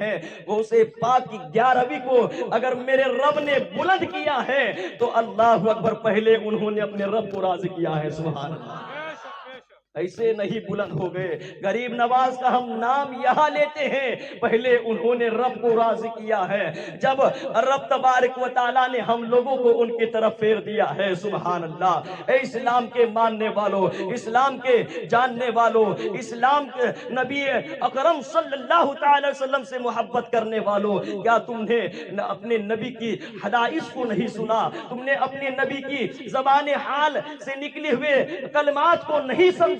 ہیں غوث پاک کی 11ویں کو اگر میرے رب نے بلند کیا ہے تو اللہ اکبر پہلے انہوں نے اپنے رب کو راضی کیا ہے. سبحان اللہ. ایسے نہیں بلند ہو گئے. غریب نواز کا ہم نام یہاں لیتے ہیں, پہلے انہوں نے رب کو راضی کیا ہے. جب رب تبارک و تعالیٰ نے ہم لوگوں کو ان کی طرف پھیر دیا ہے. سبحان اللہ. اے اسلام کے ماننے والوں, اسلام کے جاننے والوں, اسلام کے نبی اکرم صلی اللہ تعالی وسلم سے محبت کرنے والوں, کیا تم نے اپنے نبی کی حدائث کو نہیں سنا؟ تم نے اپنے نبی کی زبان حال سے نکلے ہوئے کلمات کو نہیں سمجھا؟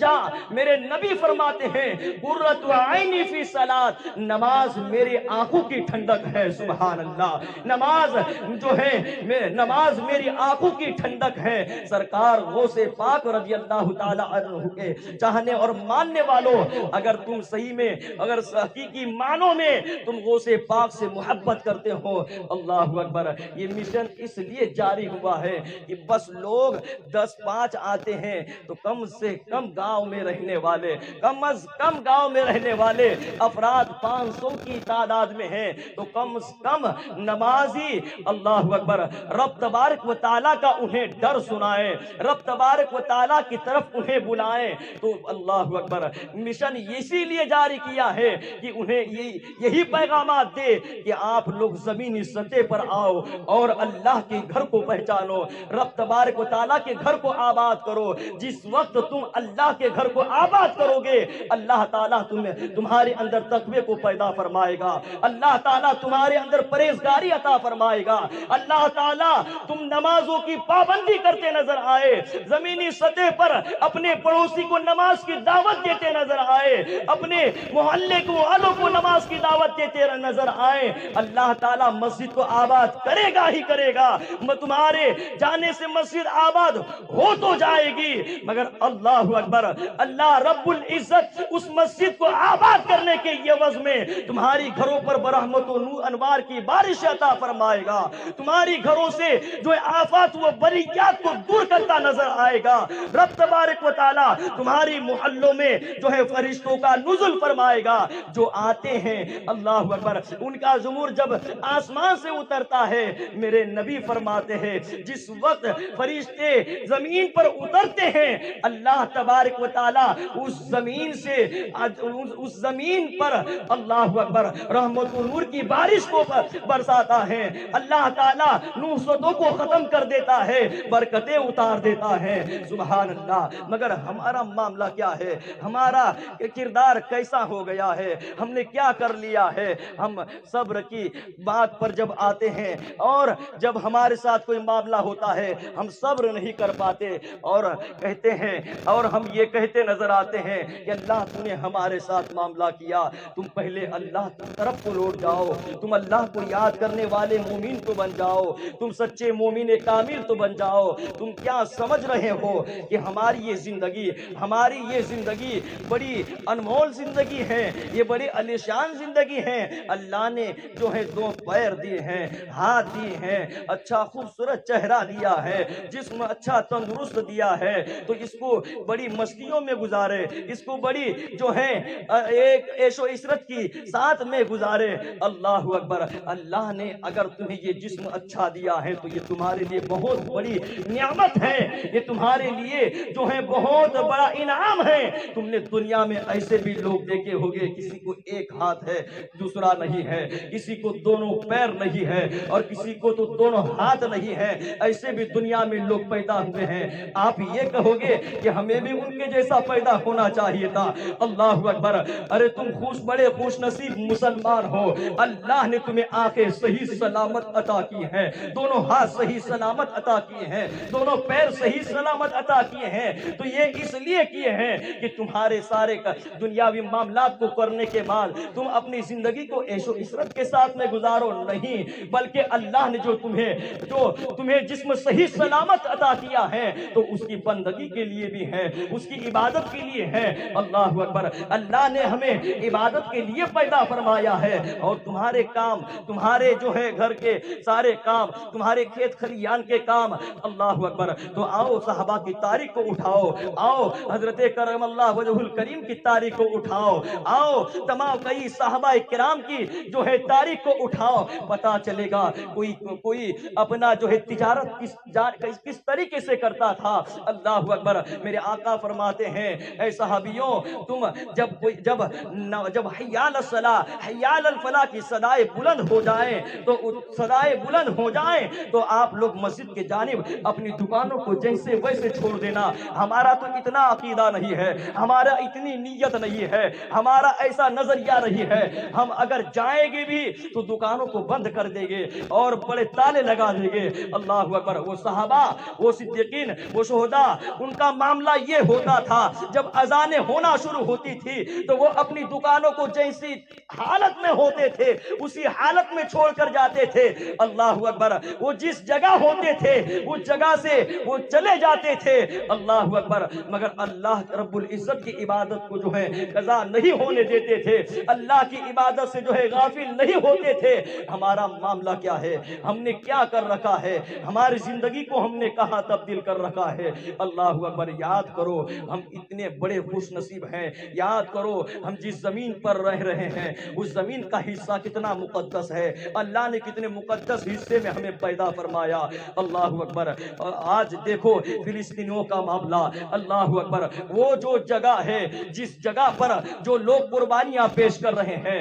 میرے نبی فرماتے ہیں قرۃ عینی فی صلاۃ, نماز میری آنکھوں کی ٹھنڈک ہے. سبحان اللہ. نماز جو ہے, نماز میری آنکھوں کی ٹھنڈک ہے. سرکار غوث پاک رضی اللہ تعالی عنہ کے چاہنے اور ماننے والوں, اگر تم صحیح میں, اگر حقیقی معنوں میں تم غوث پاک سے محبت کرتے ہو, اللہ اکبر, یہ مشن اس لیے جاری ہوا ہے کہ بس لوگ 10-5 آتے ہیں تو کم سے کم گاؤں میں رہنے والے, کم از کم گاؤں میں رہنے والے افراد 500 کی تعداد میں ہیں, تو کم از کم نمازی اللہ اکبر رب تبارک و تعالیٰ کا انہیں ڈر سنائیں, رب تبارک و تعالیٰ کی طرف انہیں بلائیں. تو اللہ اکبر مشن اسی لیے جاری کیا ہے کہ انہیں یہی پیغامات دے کہ آپ لوگ زمینی سطح پر آؤ اور اللہ کے گھر کو پہچانو, رب تبارک و تعالیٰ کے گھر کو آباد کرو. جس وقت تم اللہ کے گھر کو آباد کرو گے, اللہ تعالیٰ تمہارے اندر تقوی کو پیدا فرمائے گا, اللہ تعالیٰ تمہارے اندر پرہیزگاری عطا فرمائے گا, اللہ تعالیٰ تم نمازوں کی پابندی کرتے نظر آئے, زمینی سطح پر اپنے پڑوسی کو نماز کی دعوت دیتے نظر آئے, اپنے محلے کو والوں کو نماز کی دعوت دیتے نظر آئے. اللہ تعالیٰ مسجد کو آباد کرے گا ہی کرے گا. تمہارے جانے سے مسجد آباد ہو تو جائے گی, مگر اللہ اکبر, اللہ رب العزت اس مسجد کو آباد کرنے کے عوض میں تمہاری گھروں پر برحمت و نور انوار کی بارش عطا فرمائے گا. تمہاری گھروں سے جو آفات و بلیات کو دور کرتا نظر آئے گا. رب تبارک و تعالیٰ تمہاری محلوں میں جو ہے فرشتوں کا نزول فرمائے گا. جو آتے ہیں اللہ اکبر, ان کا ظہور جب آسمان سے اترتا ہے, میرے نبی فرماتے ہیں جس وقت فرشتے زمین پر اترتے ہیں, اللہ تبارک و تعالیٰ اس زمین سے, اس زمین پر اللہ اکبر رحمت و نور کی بارش کو برساتا ہے. اللہ تعالیٰ نحوستوں کو ختم کر دیتا ہے, برکتیں اتار دیتا ہے. سبحان اللہ. مگر ہمارا معاملہ کیا ہے, ہمارا کردار کیسا ہو گیا ہے, ہم نے کیا کر لیا ہے؟ ہم صبر کی بات پر جب آتے ہیں اور جب ہمارے ساتھ کوئی معاملہ ہوتا ہے ہم صبر نہیں کر پاتے اور کہتے ہیں, اور ہم یہ کہتے نظر آتے ہیں کہ اللہ تم نے ہمارے ساتھ معاملہ کیا, تم پہلے اللہ کی طرف کو لوٹ جاؤ, تم اللہ کو یاد کرنے والے مومن تو بن جاؤ, تم سچے مومن کامل تو بن جاؤ. تم کیا سمجھ رہے ہو کہ ہماری یہ زندگی بڑی انمول زندگی ہے, یہ بڑی عالیشان زندگی ہے. اللہ نے جو ہے 2 پیر دیے ہیں, ہاتھ دیے ہیں, اچھا خوبصورت چہرہ دیا ہے, جسم اچھا تندرست دیا ہے, تو اس کو بڑی مستیوں میں گزارے, اس کو بڑی جو ہے ایک عیش و عشرت کی ساتھ میں گزارے. اللہ اکبر. اللہ نے اگر تمہیں یہ جسم اچھا دیا ہے تو یہ تمہارے لیے بہت بڑی نعمت ہے, یہ تمہارے لیے جو ہے بہت بڑا انعام ہے. تم نے دنیا میں ایسے بھی لوگ دیکھے ہوگے کسی کو ایک ہاتھ ہے دوسرا نہیں ہے, کسی کو 2 پیر نہیں ہے اور کسی کو تو 2 ہاتھ نہیں ہے, ایسے بھی دنیا میں لوگ پیدا ہوئے ہیں. آپ یہ کہو گے کہ ہمیں بھی ان کے جیسا پیدا ہونا چاہیے تھا. اللہ اکبر. ارے تم بڑے خوش نصیب مسلمان ہو, اللہ نے تمہیں آنکھیں صحیح سلامت عطا کی ہیں, 2 ہاتھ صحیح سلامت عطا کیے ہیں, 2 پیر صحیح سلامت عطا کیے ہیں. تو یہ اس لیے کیے ہیں کہ تمہارے سارے دنیاوی معاملات کو کرنے کے بعد تم اپنی زندگی کو عیش و عشرت کے ساتھ میں گزارو نہیں, بلکہ اللہ نے جو تمہیں جسم صحیح سلامت عطا کیا ہے تو اس کی بندگی کے لیے بھی ہے, اس کی عبادت کے لیے ہے۔ اللہ اکبر، اللہ نے ہمیں عبادت کے لیے پیدا فرمایا ہے، اور تمہارے کام، تمہارے جو ہے گھر کے سارے کام، تمہارے کھیت کھلیان کے کام، اللہ اکبر۔ تو آؤ صحابہ کی تاریخ کو اٹھاؤ، آؤ حضرت کرم اللہ وجہ الکریم کی تاریخ کو اٹھاؤ، آؤ تمام کئی صحابہ کرام کی جو ہے تاریخ کو اٹھاؤ، پتا چلے گا کوئی اپنا جو ہے تجارت کس طریقے سے کرتا تھا۔ اللہ اکبر، میرے آقا فرماتے ہیں اے صحابیوں، تم جب حیال الصلاح حیال الفلاح کی صدائیں بلند ہو جائیں تو آپ لوگ مسجد کے جانب اپنی دکانوں کو جیسے ویسے چھوڑ دینا۔ ہمارا تو اتنا عقیدہ نہیں ہے، ہمارا اتنی نیت نہیں ہے، ہمارا ایسا نظریہ نہیں ہے، ہم اگر جائیں گے بھی تو دکانوں کو بند کر دیں گے اور بڑے تالے لگا دیں گے۔ اللہ اکبر، وہ صحابہ، وہ صدیقین، وہ شہداء، ان کا معاملہ یہ ہوتا تھا جب اذانیں ہونا شروع ہوتی تھی تو وہ اپنی دکانوں کو جیسی حالت میں ہوتے تھے اسی حالت میں چھوڑ کر جاتے تھے۔ اللہ اکبر، وہ جس جگہ ہوتے تھے اس جگہ سے وہ چلے جاتے تھے۔ اللہ اکبر، مگر اللہ رب العزت کی عبادت کو جو ہے قضا نہیں ہونے دیتے تھے، اللہ کی عبادت سے جو ہے غافل نہیں ہوتے تھے۔ ہمارا معاملہ کیا ہے؟ ہم نے کیا کر رکھا ہے؟ ہماری زندگی کو ہم نے کہاں تبدیل کر رکھا ہے؟ اللہ اکبر، یاد کرو ہم اتنے بڑے خوش نصیب ہیں، یاد کرو ہم جس زمین پر رہ رہے ہیں اس زمین کا حصہ کتنا مقدس ہے، اللہ نے کتنے مقدس حصے میں ہمیں پیدا فرمایا۔ اللہ اکبر، آج دیکھو فلسطینیوں کا معاملہ، اللہ اکبر، وہ جو جگہ ہے جس جگہ پر جو لوگ قربانیاں پیش کر رہے ہیں،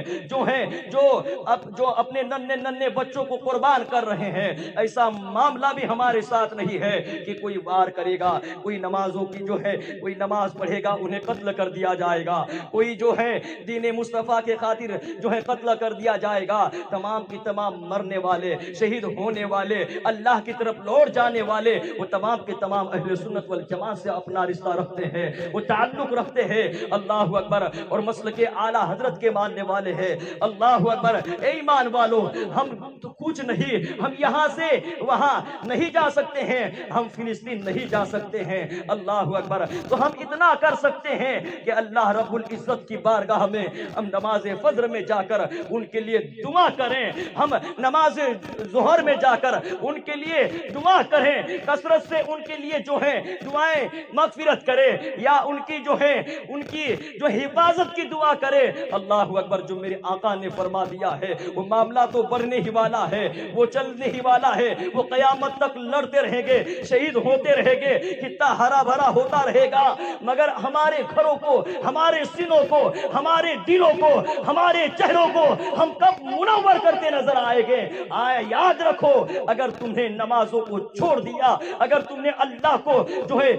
جو اپنے ننھے بچوں کو قربان کر رہے ہیں، ایسا معاملہ بھی ہمارے ساتھ نہیں ہے کہ کوئی وار کرے گا، کوئی نمازوں کی جو ہے کوئی نماز پڑھے گا انہیں قتل کر دیا جائے گا، کوئی جو ہے دین مصطفیٰ کے خاطر جو ہے قتل کر دیا جائے گا۔ تمام کی تمام مرنے والے، شہید ہونے والے، اللہ کی طرف لوٹ جانے والے، وہ تمام کے تمام اہل سنت والجماعت سے اپنا رشتہ رکھتے ہیں، وہ تعلق رکھتے ہیں۔ اللہ اکبر، اور مسلک اعلیٰ حضرت کے ماننے والے ہیں۔ اللہ اکبر، اے ایمان والو، ہم تو کچھ نہیں، ہم یہاں سے وہاں نہیں جا سکتے ہیں، ہم فلسطین نہیں جا سکتے ہیں۔ اللہ اکبر، تو ہم اتنا کر سکتے ہیں کہ اللہ رب العزت کی بارگاہ میں ہم نماز فجر میں جا کر ان کے لیے دعا کریں، ہم نماز ظہر میں جا کر ان کے لیے دعا کریں، کثرت سے ان کے لیے جو ہے دعائیں مغفرت کریں، یا ان کی جو حفاظت کی دعا کرے۔ اللہ اکبر، جو میرے آقا نے فرما دیا ہے وہ معاملہ تو بڑھنے ہی والا ہے، وہ چلنے ہی والا ہے، وہ قیامت تک لڑتے رہیں گے، شہید ہوتے رہیں گے، کتنا ہرا بھرا ہوتا رہے گا، مگر ہمارے گھروں کو، ہمارے سینوں کو، ہمارے دلوں کو، ہمارے چہروں کو ہم کب منور کرتے نظر آئیں گے؟ یاد رکھو، اگر تم نے نمازوں کو چھوڑ دیا، اگر تم نے اللہ کو جو ہے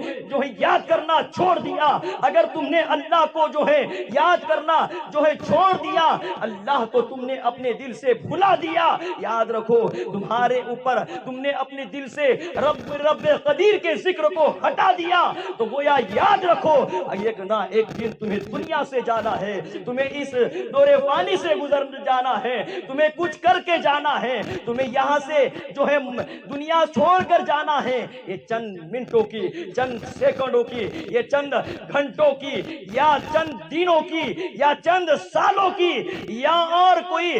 یاد کرنا چھوڑ دیا، اگر تم نے اللہ کو جو ہے یاد کرنا جو ہے چھوڑ دیا، اللہ کو تم نے اپنے دل سے بھلا دیا، یاد رکھو تمہارے اوپر تم نے اپنے دل سے رب قدیر کے ذکر کو ہٹا دیا، تو گویا یاد رکھو ایک نہ ایک دن تمہیں دنیا سے جانا ہے، تمہیں اس دور فانی سے گزر جانا ہے، تمہیں کچھ کر کے جانا ہے، تمہیں یہاں سے جو ہے دنیا چھوڑ کر جانا ہے۔ یہ چند منٹوں کی، چند سیکنڈوں کی، یہ چند گھنٹوں کی، یا چند دنوں کی، یا چند سالوں کی، یا اور کوئی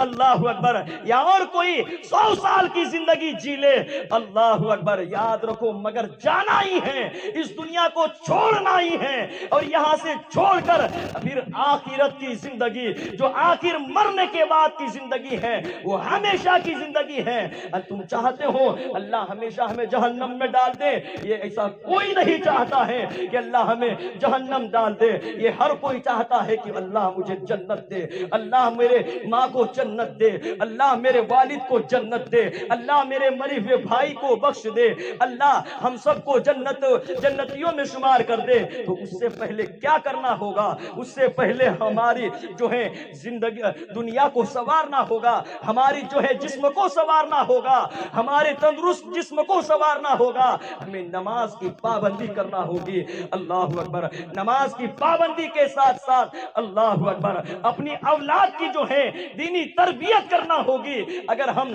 اللہ اکبر یا اور کوئی 100 سال کی زندگی جی لے، اللہ اکبر، یاد رکھو مگر جانا ہی ہے، اس دنیا کو چھوڑنا ہی ہے، اور یہاں سے چھوڑ کر پھر آخرت کی زندگی جو آخر مرنے کے بعد کی زندگی ہے وہ ہمیشہ کی زندگی ہے۔ تم چاہتے ہو اللہ ہمیشہ ہمیں جہنم میں ڈال دے؟ یہ ایسا کوئی نہیں چاہتا ہے کہ اللہ ہمیں جہنم ڈال دے، یہ ہر کوئی چاہتا ہے کہ اللہ مجھے جنت دے، اللہ میرے ماں کو جنت دے، اللہ میرے والد کو جنت دے، اللہ میرے مرے ہوئے بھائی کو بخش دے، اللہ ہم سب کو جنتیوں میں شمار کر دے۔ تو اس سے پہلے کیا کرنا ہوگا؟ اس سے پہلے ہماری جو ہے زندگی دنیا کو سنوارنا ہوگا، ہماری جو ہے جسم کو سنوارنا ہوگا، ہمارے تندرست جسم کو سنوارنا ہوگا، ہمیں نماز کی پابندی کرنا ہوگی۔ اللہ اکبر، نماز کی پابندی کے ساتھ ساتھ اللہ اکبر اپنی اولاد کی جو ہے دینی تربیت کرنا ہوگی۔ اگر ہم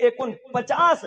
49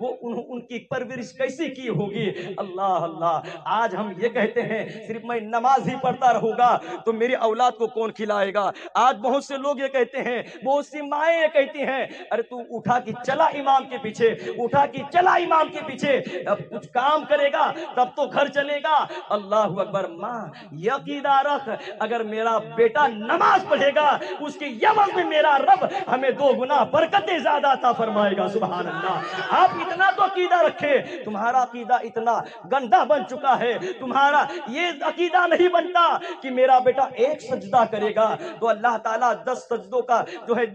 وہ ان کی پرورش کیسی کی ہوگی. اللہ اللہ. آج ہم یہ کہتے ہیں صرف میں نماز ہی پڑھتا رہوں گا تو میری اولاد کو کون کھلائے گا. آج بہت سے لوگ یہ کہتے ہیں, بہت سی مائیں یہ کہتی ہیں, ارے تو اٹھا کہ چلا امام کے پیچھے, اٹھا کہ چلا امام کے پیچھے, اب کچھ کام کرے گا تب تو گھر چلے گا. اللہ اکبر. ماں یہ عقیدہ رکھ, اگر میرا بیٹا نماز پڑھے گا اس کے عوض میں میرا رب ہمیں 2 گنا برکتیں زیادہ عطا فرمائے گا. سبحان اللہ. آپ اتنا تو عقیدہ رکھے. تمہارا عقیدہ اتنا گندا بن چکا ہے, تمہارا یہ عقیدہ نہیں بنتا کہ میرا بیٹا 1 سجدہ کرے گا تو اللہ تعالیٰ 10 سجدوں کا جو ہے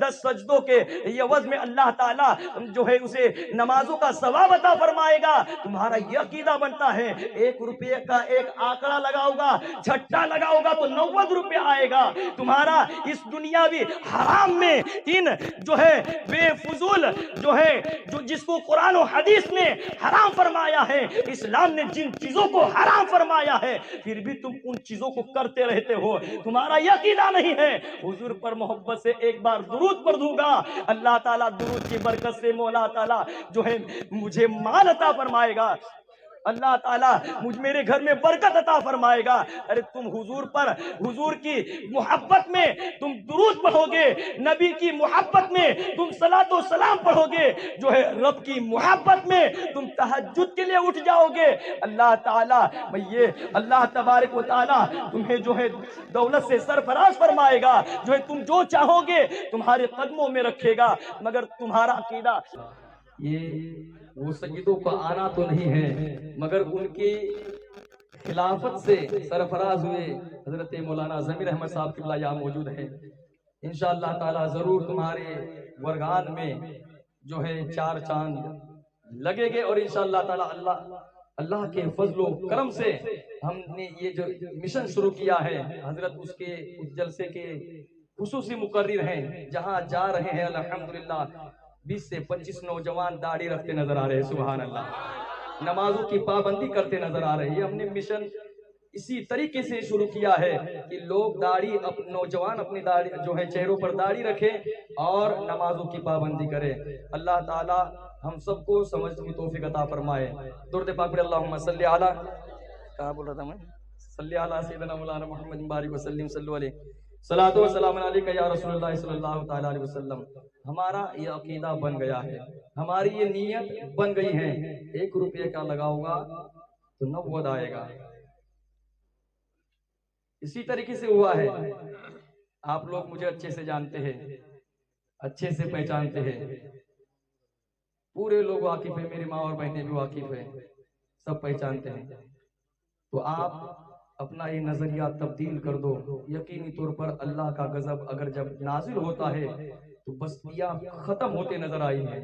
10 سجدوں کے عوض میں اللہ تعالیٰ جو ہے اسے نمازوں کا ثواب عطا فرمائے گا. تمہارا یہ عقیدہ بنتا ہے 1 روپے کا ایک آنکڑا لگاؤ گا, جھٹا لگاؤ گا تو 90 روپے آئے گا. تمہارا اس دنیاوی حرام میں ان جو ہے بے فضول جو ہے جس کو قرآن و حدیث نے حرام فرمایا ہے, اسلام نے جن چیزوں کو حرام فرمایا ہے, پھر بھی تم ان چیزوں کو کرتے رہتے ہو. تمہارا یہ عقیدہ نہیں ہے. حضور پر محبت سے ایک بار درود پڑھ دوں گا, اللہ تعالیٰ درود کی برکت سے مولا تعالیٰ جو ہے مجھے مال عطا فرمائے گا, اللہ تعالیٰ میرے گھر میں برکت عطا فرمائے گا. ارے تم حضور پر, حضور کی محبت میں تم درود پڑھو گے, نبی کی محبت میں تم صلاۃ و سلام پڑھو گے, جو ہے رب کی محبت میں تم تہجد کے لیے اٹھ جاؤ گے. اللہ تعالیٰ یہ اللہ تبارک و تعالیٰ تمہیں جو ہے دولت سے سرفراز فرمائے گا, جو ہے تم جو چاہو گے تمہارے قدموں میں رکھے گا. مگر تمہارا عقیدہ یہ وہ سیدوں کا آنا تو نہیں ہے, مگر ان کی خلافت سے سرفراز ہوئے حضرت مولانا ضمیر احمد صاحب قبلہ یہاں موجود ہیں. انشاءاللہ تعالی ضرور تمہارے ورگان میں جو ہے 4 چاند لگے گے, اور انشاءاللہ تعالی اللہ کے فضل و کرم سے ہم نے یہ جو مشن شروع کیا ہے, حضرت اس کے اس جلسے کے خصوصی مقرر ہیں. جہاں جا رہے ہیں الحمدللہ 20 سے 25 نوجوان داڑھی رکھتے نظر آ رہے ہیں. سبحان اللہ. نمازوں کی پابندی کرتے نظر آ رہے ہیں. یہ ہم نے مشن اسی طریقے سے شروع کیا ہے کہ لوگ داڑھی, نوجوان اپنی داڑھی جو ہے چہروں پر داڑھی رکھیں اور نمازوں کی پابندی کریں. اللہ تعالی ہم سب کو سمجھ کی توفیق عطا فرمائے. درود پاک پڑھ اللہم صلی علی, کہاں بول رہا تھا میں, صلی علی سیدنا مولانا محمد بارک وسلم صلی علیہ صلاۃ و سلام علیکہ یا رسول اللہ صلی اللہ تعالی علیہ وسلم. ہمارا یہ عقیدہ بن گیا ہے, ہماری یہ نیت بن گئی ہے. 1 روپے کا لگاؤ گا تو 90 آئے گا. اسی طریقے سے ہوا ہے. آپ لوگ مجھے اچھے سے جانتے ہیں, اچھے سے پہچانتے ہیں, پورے لوگ واقف ہیں, میری ماں اور بہنیں بھی واقف ہیں, سب پہچانتے ہیں. تو آپ اپنا یہ نظریہ تبدیل کر دو. یقینی طور پر اللہ کا غضب اگر جب نازل ہوتا ہے تو بستیاں ختم ہوتے نظر آئی ہیں,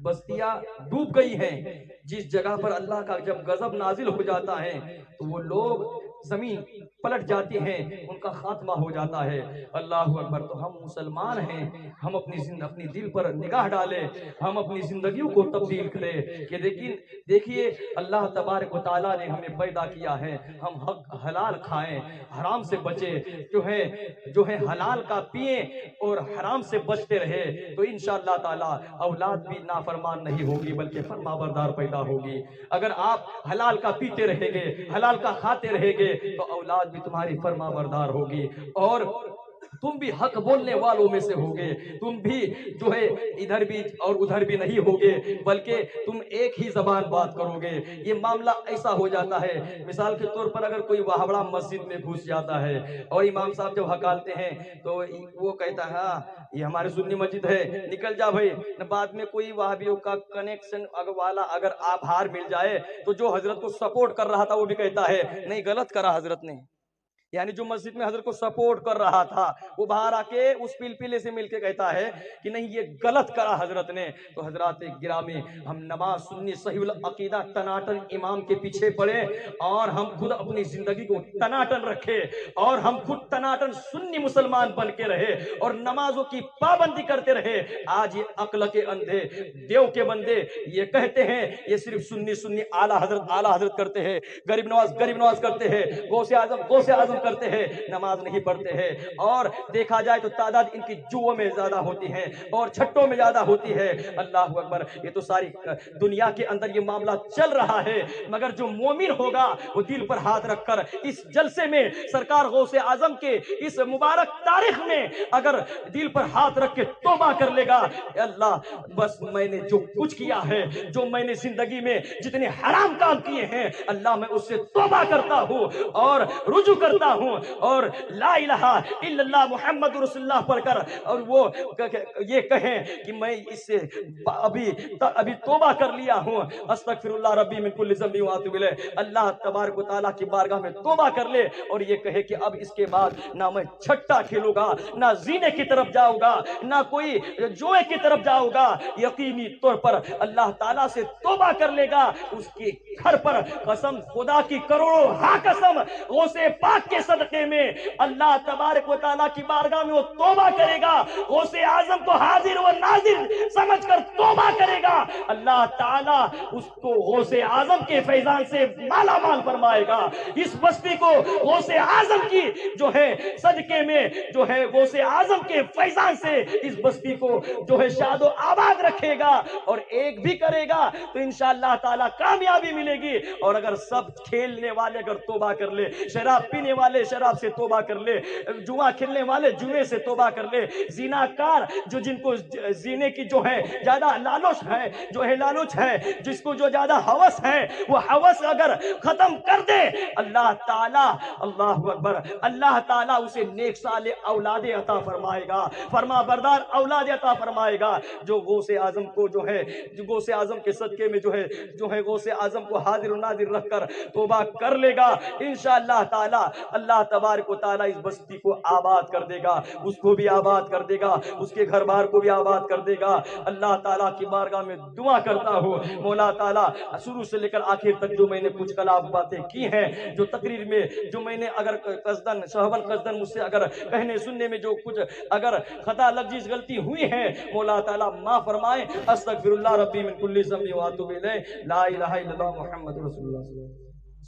بستیاں ڈوب گئی ہیں. جس جگہ پر اللہ کا جب غضب نازل ہو جاتا ہے تو وہ لوگ زمین پلٹ جاتی ہیں, ان کا خاتمہ ہو جاتا ہے. اللہ اکبر. تو ہم مسلمان ہیں, ہم اپنی دل پر نگاہ ڈالیں, ہم اپنی زندگیوں کو تبدیل کریں کہ دیکھیے اللہ تبارک و تعالیٰ نے ہمیں پیدا کیا ہے, ہم حق حلال کھائیں, حرام سے بچیں, جو ہے حلال کا پئیں اور حرام سے بچتے رہے, تو انشاءاللہ تعالیٰ اولاد بھی نافرمان نہیں ہوگی بلکہ فرما بردار پیدا ہوگی. اگر آپ حلال کا پیتے رہیں گے, حلال کا کھاتے رہیں گے تو اولاد بھی تمہاری فرما بردار ہوگی, اور تم بھی حق بولنے والوں میں سے ہوگے. تم بھی جو ہے ادھر بھی اور ادھر بھی نہیں ہوگے, بلکہ تم ایک ہی زبان بات کرو گے. یہ معاملہ ایسا ہو جاتا ہے, مثال کے طور پر اگر کوئی وہابڑا مسجد میں گھس جاتا ہے اور امام صاحب جب ہکالتے ہیں تو وہ کہتا ہے ہاں یہ ہمارے سنی مسجد ہے, نکل جا بھائی. بعد میں کوئی وہابیوں کا کنیکشن والا اگر آپ ہار مل جائے تو جو حضرت کو سپورٹ کر رہا تھا وہ بھی کہتا ہے نہیں غلط کرا حضرت نے, یعنی جو مسجد میں حضرت کو سپورٹ کر رہا تھا وہ باہر آ کے اس پلپلے سے مل کے کہتا ہے کہ نہیں یہ غلط کرا حضرت نے. تو حضرات گرامی, ہم نماز سنی صحیح العقیدہ ٹناٹن امام کے پیچھے پڑے اور ہم خود اپنی زندگی کو ٹناٹن رکھے اور ہم خود ٹناٹن سنی مسلمان بن کے رہے اور نمازوں کی پابندی کرتے رہے. آج یہ عقل کے اندھے دیو کے بندے یہ کہتے ہیں یہ صرف سنی اعلیٰ حضرت کرتے ہیں, غریب نواز کرتے ہیں, غوث اعظم کرتے ہیں, نماز نہیں پڑھتے ہیں, اور دیکھا جائے تو تعداد ان کی جوؤں میں زیادہ ہوتی ہے اور چھٹوں میں زیادہ ہوتی ہے. اللہ اکبر, یہ تو ساری دنیا کے اندر یہ معاملہ چل رہا ہے, مگر جو مومن ہوگا وہ دل پر ہاتھ رکھ کر اس جلسے میں سرکار غوث اعظم کے اس مبارک تاریخ میں اگر دل پر ہاتھ رکھ کے توبہ کر لے گا, اللہ بس میں نے جو کچھ کیا ہے, جو میں نے زندگی میں جتنے حرام کام کیے ہیں, اللہ میں اس سے توبہ کرتا ہوں اور رجوع کرتا ہوں, اور لا الہ الا اللہ محمد رسول اللہ پڑھ کر اور وہ یہ کہیں کہ میں اس سے ابھی توبہ کر لیا ہوں, استغفر اللہ ربی من کل ذنب واتوب الیہ, اللہ تبارک و تعالیٰ کی بارگاہ میں توبہ کر لے اور یہ کہے کہ اب اس کے بعد نہ میں چھٹا کھیلوں گا, نہ زینے کی طرف جاؤں گا, نہ کوئی جوئے کی طرف جاؤں گا. یقینی طور پر اللہ تعالیٰ سے توبہ کر لے گا, اس کے گھر پر قسم خدا کی کروڑوں ہاں قسم غوث پاک کے صدقے میں اللہ تبارک و تعالیٰ کی بارگاہ میں وہ توبہ کرے گا, غوث اعظم کو حاضر و ناظر سمجھ کر توبہ کرے گا, اللہ تعالیٰ اس کو غوث اعظم کے فیضان سے مالا مال فرمائے گا. اس بستی کو غوث اعظم کی جو ہے صدقے میں جو ہے غوث اعظم کے فیضان سے اس بستی کو جو ہے شاد و آباد رکھے گا, اور ایک بھی کرے گا تو انشاءاللہ تعالیٰ کامیابی ملے گی. اور اگر سب کھیلنے والے اگر توبہ کر لے, شراب پینے والے شراب سے توبہ کر لے, جوا کھیلنے والے جوے سے توبہ کر لے, زیناکار جو جن کو زینے کی جو ہے زیادہ لالچ ہے, جو ہے لالچ ہے, جس کو جو زیادہ ہوس ہے, وہ ہوس اگر ختم کر دے, اللہ تعالیٰ اللہ اکبر اللہ تعالیٰ اسے نیک صالح اولاد عطا فرمائے گا, فرما بردار اولاد عطا فرمائے گا. جو غوث اعظم کو جو ہے جو غوث اعظم کے صدقے میں جو ہے غوث اعظم کو حاضر و ناظر رکھ کر توبہ کر لے گا, انشاءاللہ تعالی اللہ تبارک و تعالی اس بستی کو آباد کر دے گا, اس کو بھی آباد کر دے گا, اس کے گھر بار کو بھی آباد کر دے گا. اللہ تعالیٰ کی بارگاہ میں دعا کرتا ہوں, مولا تعالیٰ شروع سے لے کر آخر تک جو میں نے کچھ کلام باتیں کی ہیں, جو تقریر میں جو میں نے اگر قصدن شہون قصدن مجھ سے اگر کہنے سننے میں جو کچھ اگر خطا لفظ غلطی ہوئی ہے, مولا تعالیٰ معاف فرمائے. استغفر اللہ ربی من کل ذنب واتوب الیہ. لا الہ الا اللہ محمد رسول اللہ.